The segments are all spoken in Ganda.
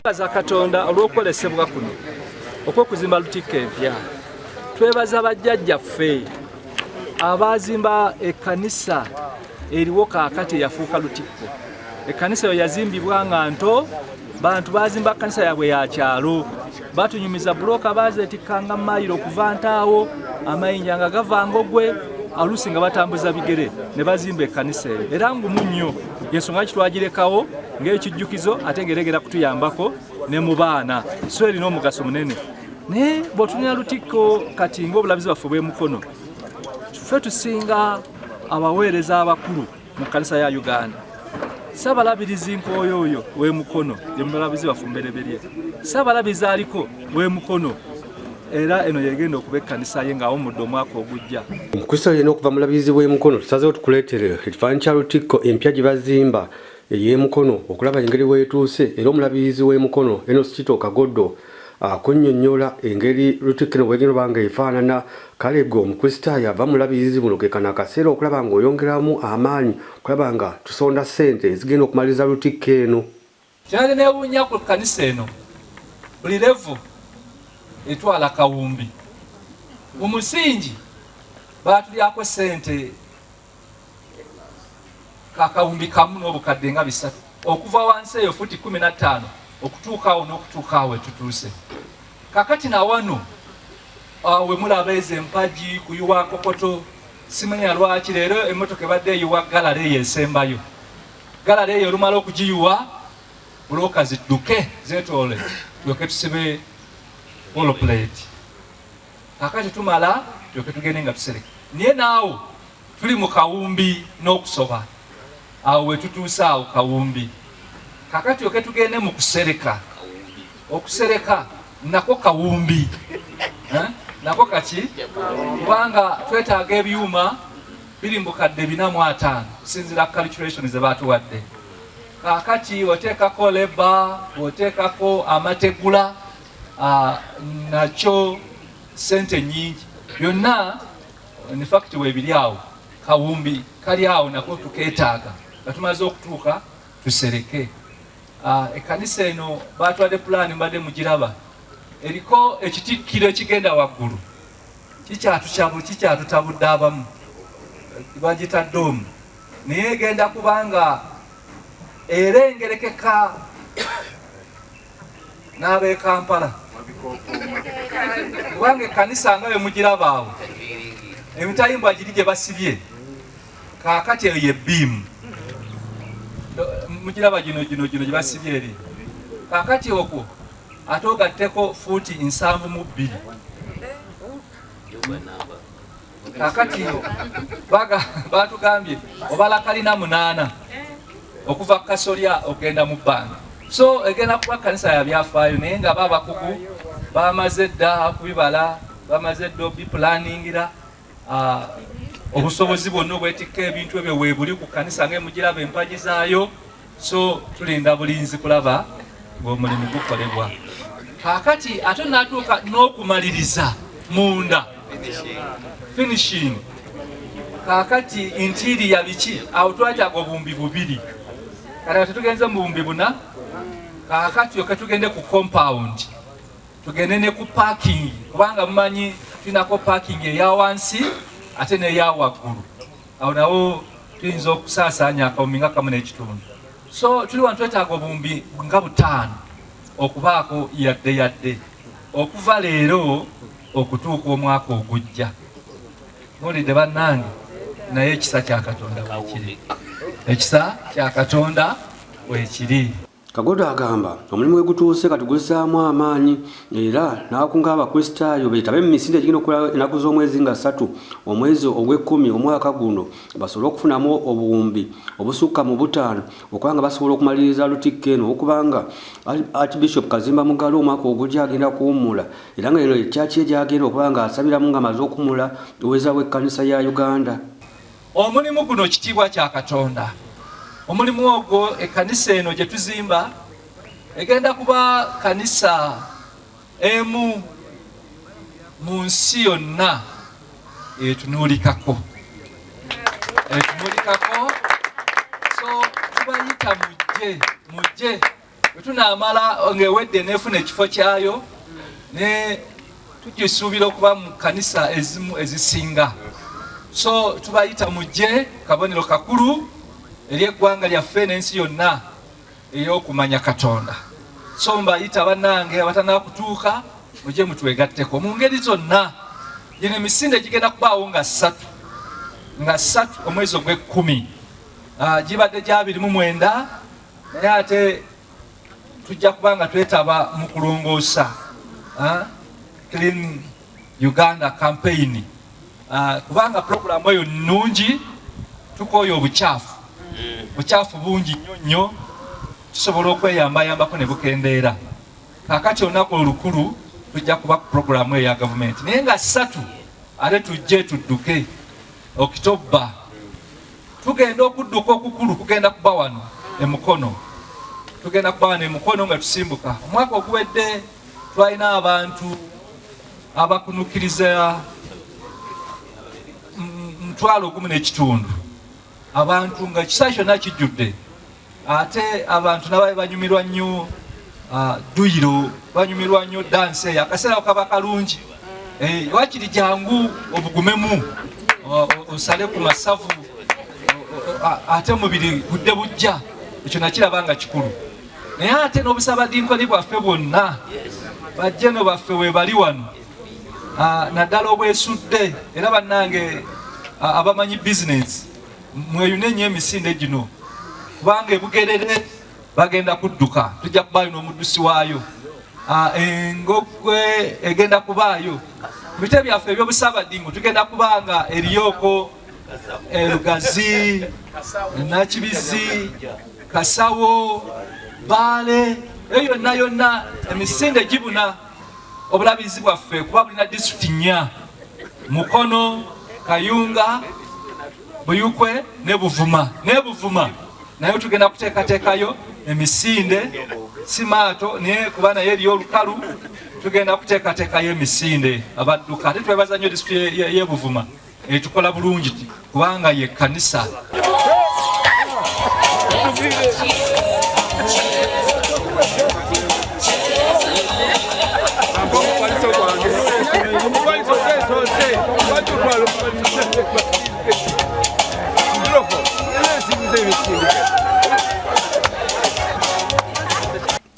Twebaza Katonda olw'okwolesebwa kuno okw'okuzimba lutikko empya. Twebaza bajjajjaffe abaazimba ekkanisa eriwo kaakati eyafuuka lutikko. Ekkanisa eyo yazimbibwa nga nto, bantu baazimba kkanisa yaabwe ya kyalo, batunyumiza bulooka baazeetikkanga mayiro okuva Ntaawo, amayinja nga gava Ngogwe, aluusi nga batambuza bigere ne bazimba ekkanisa eyo. Era ngumu nnyo, y'ensonga lwaki twagirekawo ng'ekijjukizo ate ng'eregera kutuyambako ne mu baana, so erina omugaso munene. Naye bw'otunira lutikko kati ng'obulabizi bwaffe bw'emukono, ffe tusinga abaweereza abakulu mu kkanisa ya Uganda. Ssabalabirizi Nkooyo oyo w'emukono ye mulabizi waffe mbereberye, Ssabalabirizi aliko w'emukono, era eno yegenda okuba ekkanisa ye ng'awummudde omwaka ogujja. Omukristaayo yenna okuva mulabirizi w'emukono tusazeewo tukuleetere ekifaananyi kya lutikko empya gye bazimba ey'emukono okulaba engeri weetuuse, era omulabirizi w'emukono Enos Kito Kagoddo akunnyonnyola engeri lutikko eno bw'egenda oba nga efaanana. Kale gwe omukristaayo ava mulabirizi buno ke kano akaseera okulaba ng'oyongeramu amaanyi okulaba nga tusonda ssente ezigenda okumaliriza lutikko eno. Kyali neewuunya ku kkanisa eno, buli levu etwala kawumbi. Mu musingi baatulyako ssente kakawumbi kamu n'obukadde nga 3 okuva wansi eyo futi 15 okutuukaawo n'okutuukaawo etutuuse. Kakati na wano we mulaba ezo empagi kuyiwa nkokoto, simanya lwaki leero emmotoka ebadde eyiwa galala eyo esembayo. Galala eyo olumala okugiyiwa bulooka zidduke zeetoole tulyoke tusibe holoplate. Kakati tumala tulyoke tugende nga tusereka. Naye naawo tuli mu kawumbi n'okusoba, awo we tutuuse awo kawumbi. Kakati tulyoke tugende mu kusereka. Okusereka nako kawumbi. Nako kaki? Kubanga twetaaga ebyuma biri mu bukadde 450 kusinziira calculation ze baatuwadde. Kakati oteekako leba, oteekako amategula, nakyo ssente nnyingi. Byonna in fact weebiri awo, kawumbi kali awo nako tukeetaaga nga tumaze okutuuka tusereke. Ekkanisa eno baatwadde pulaani mbadde mugiraba, eriko ekitikkiro ekigenda waggulu, kikyatutabudde abamu, bagita doomu, naye egenda kubanga erengerekeka n'ab'e Kampala. Kubanga ekkanisa nga bwe mugiraba awo, emitayimbwa giri gye basibye, kaakati eyo ye bbiimu. Mugiraba gino gye basibye eri. Kaakati okwo ate ogatteko fuuti 72. Kaakati baatugambye obala kalina 8 okuva Kasolya ogenda mu bbanga. So egenda kuba kkanisa ya byafaayo, naye nga babakugu bamaze dda kubibala, bamaze dda obipulaningira, obusobozi bwonna obwetikka ebintu ebyo weebuli ku kkanisa ng'emugiraba empagi zaayo. So tulinda bulinzi kulaba ng'omulimu gukolebwa. Kaakati ate natuuka n'okumaliriza munda, finishing. Kaakati interior biki, awo twetaaga obuwumbi 2. Kati tetugenze mu buwumbi 4. Kaakati oke tugende ku compound, tugende ne ku parking, kubanga mumanyi tulinako parking eya wansi ate n'eya waggulu. Awo nawo tuyinza okusaasaanya akawumbi nga 1.5. So tuli wano twetaaga obuwumbi nga 5 okubaako yadde okuva leero okutuuka omwaka ogujja. Mulidde bannange, naye ekisa kya Katonda weekiri. Ekisa kya Katonda weekiri. Kagoddo agamba omulimu we gutuuse katuguzaamu amaanyi, era n'akunga abakristaayo beetabe mu misinde egirina okukola ennaku z'omwezi nga 3 omwezi ogw'Ekkumi omwaka guno, basobole okufunamu obuwumbi obusukka mu 5 okubanga basobola okumaliriza lutikko eno, okubanga Archbishop Kazimba Mugalu omwaka ogujja agenda kuwummula, era nga eno ekyaki egyagenda okubanga asabiramu nga amaze okuwummula oweza w'ekkanisa ya Uganda. Omulimu guno kitiibwa kya Katonda. Omulimu ogwo ekkanisa eno gye tuzimba egenda kuba kkanisa emu mu nsi yonna etunuulikako. So tubayita mujje tunaamala ng'ewedde neefuna ekifo kyayo ne tugisuubira okuba mu kanisa ezimu ezisinga. So tubayita mujje kabonero kakulu eri eggwanga lyaffe n'ensi yonna ey'okumanya Katonda. So mbayita bannange abatannaba kutuuka mujje mutwegatteko mu ngeri zonna. Gino emisinde gigenda kubaawo nga 3 omwezi ogw'Ekkumi. Gibadde gya 29 naye ate tujja kuba nga twetaba mu kulongoosa Clean Uganda campaign. Kubanga programu eyo nnungi, tukooya obucaafu bungi nnyo tusobola okweyambayambako ne bukendeera. Kaakati olunaku olukulu tujja kuba ku programu eyo ya gavumenti naye nga 3 ate tujje tudduke Okitoba. Tugenda okudduka okukulu kugenda kuba wano Emukono. Tugenda kuba wano Emukono nga tusimbuka. Omwaka oguwedde twalina abantu abakunukiriza 1,500 abantu nga kisaa kyonna kijjudde. Ate abantu nababe banyumirwa nnyo duyiro, banyumirwa nnyo dansi eyo. Akaseera kaba kalungi. Wakiri jangu obugumemu osale ku masavu ate omubiri gudde bujja. Ekyo nakiraba nga kikulu. Naye ate n'obusabadinkoni bwaffe bwonna bajje no baffe webali wano naddala obwesudde. Era bannange abamanyi bizinesi mweyune nnyo emisinde gino kubanga ebugerere bagenda kudduka. Tujja kubaayo n'omuddusi waayo. Engogwe egenda kubaayo. Mu bite byaffe eby'obusabadingo tugenda kubanga eriyoko Lugazi, Nakibizi, Kasawo, Baale, eyo yonna emisinde gibuna obulabizi bwaffe kuba bulina disitulikiti 4: Mukono, Kayunga, Buyukwe ne Buvuma. Naye tugenda kuteekateekayo emisinde simaato naye kuba naye eriyo olukalu tugenda kuteekateekayo emisinde abadduka. Ate twebaza nnyo disitulikiti y'e Buvuma etukola bulungi kubanga ye kanisa.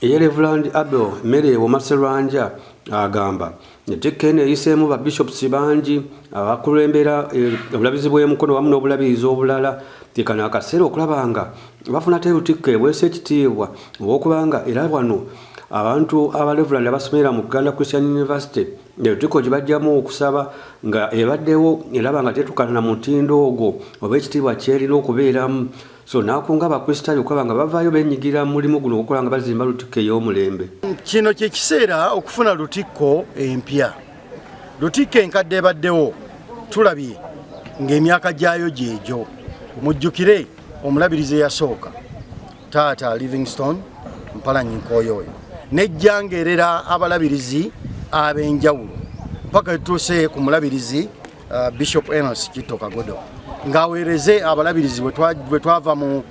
Reverend Abel Mere Womaserwanja agamba Ntikko eno eyiseemu ba bishops bangi abakulembera obulabizi bw'Emukono wamu n'obulabirizi obulala. Kano akaseera okulaba nga bafuna Ntikko ebweesa ekitiibwa olw'okubanga era wano abantu aba Reverend abasomera mu Uganda Christian University Ntikko gye bajjamu okusaba nga ebaddewo eraba nga tetukana na mutindo ogwo oba ekitiibwa kyerina okubeeramu. So nakunga abakristaayo okulaba nga bavaayo benyigira mu mulimu guno okukola nga bazimba Lutikko ey'omulembe. Kino kye kiseera okufuna Lutikko empya. Lutikko enkadde ebaddewo tulabye ng'emyaka gyayo gyegyo. Mujjukire omulabirizi eyasooka Taata Livingstone Mpalanyi Nkooyooyo nejjangerera abalabirizi ab'enjawulo mpaka tutuuse ku mulabirizi Bishop Enos Kitto Kagodo ng'aweereze abalabirizi bwe twava mu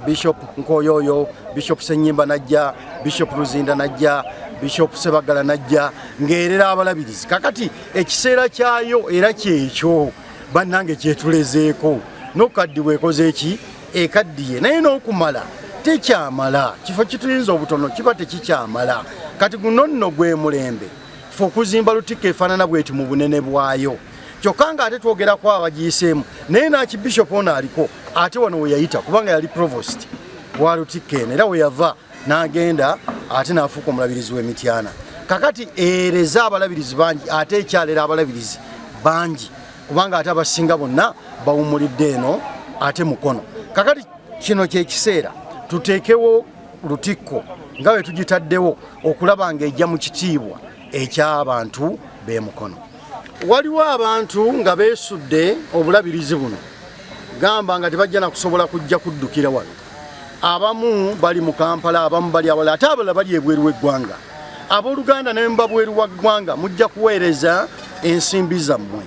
Bishop Nkooyooyo, Bishop Ssenyimba najja, Bishop Luzinda najja, Bishop Sebagala najja ng'erera abalabirizi. Kakati ekiseera kyayo era kyekyo bannange kyetulezeeko. N'okaddiwe ekoze eki ekaddiye naye n'okumala tekyamala. Kifo kituyinza obutono kiba tekikyamala. Kati guno nno gwe mulembe ffe okuzimba Lutikko efaanana bweti mu bunene bwayo. Kyokka nga ate twogerako abagiyiseemu naye nakibishop ono aliko ate wano we yayita kubanga yali provost wa Lutikko eno era we yava n'agenda ate n'afuuka omulabirizi w'Emityana. Kakati ereza abalabirizi bangi ate ekyalera abalabirizi bangi kubanga ate abasinga bonna bawumulidde eno ate Mukono. Kakati kino kyekiseera tuteekewo Lutikko nga bwe tugitaddewo okulaba ng'ejja mu kitiibwa eky'abantu b'Emukono. Waliwo abantu nga beesudde obulabirizi buno gamba nga tebajja na kusobola kujja kuddukira wano. Abamu bali mu Kampala, abamu bali awala, ate abalala bali ebweru w'eggwanga. Abooluganda ne mba bweru wa ggwanga mujja kuweereza ensimbi zammwe.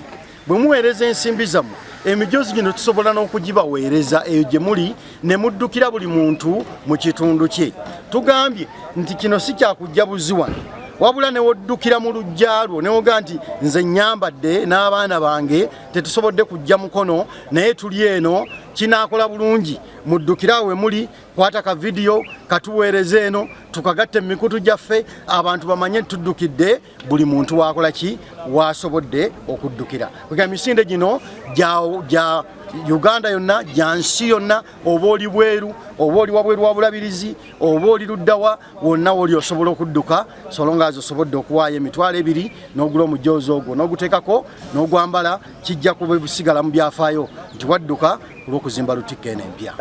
Bwe muweereza ensimbi zammwe emijozi gino tusobola n'okugibaweereza eyo gye muli ne muddukira buli muntu mu kitundu kye. Tugambye nti kino si kyakujjabuzi wano, wabula newoddukira mu lujja lwo newoga nti nze nyambadde n'abaana bange tetusobodde kujja mukono naye tuli eno, kinaakola bulungi muddukira we muli, kwata ka video katuweereze eno tukagatte mu mikutu gyaffe abantu bamanye tuddukidde buli muntu wakola ki wasobodde okuddukira. Kuga misinde gino ja Uganda yonna, jansi yonna, oba oli bweru, oba oli wabweru wa bulabirizi, oba oli luddawa, wonna woli osobola okudduka solonga osobodde okuwaayo emitwalo 2 n'ogula omujoozi ogwo n'oguteekako n'ogwambala kijja kuba busigala mu byafaayo nti wadduka olw'okuzimba Lutikko eno empya.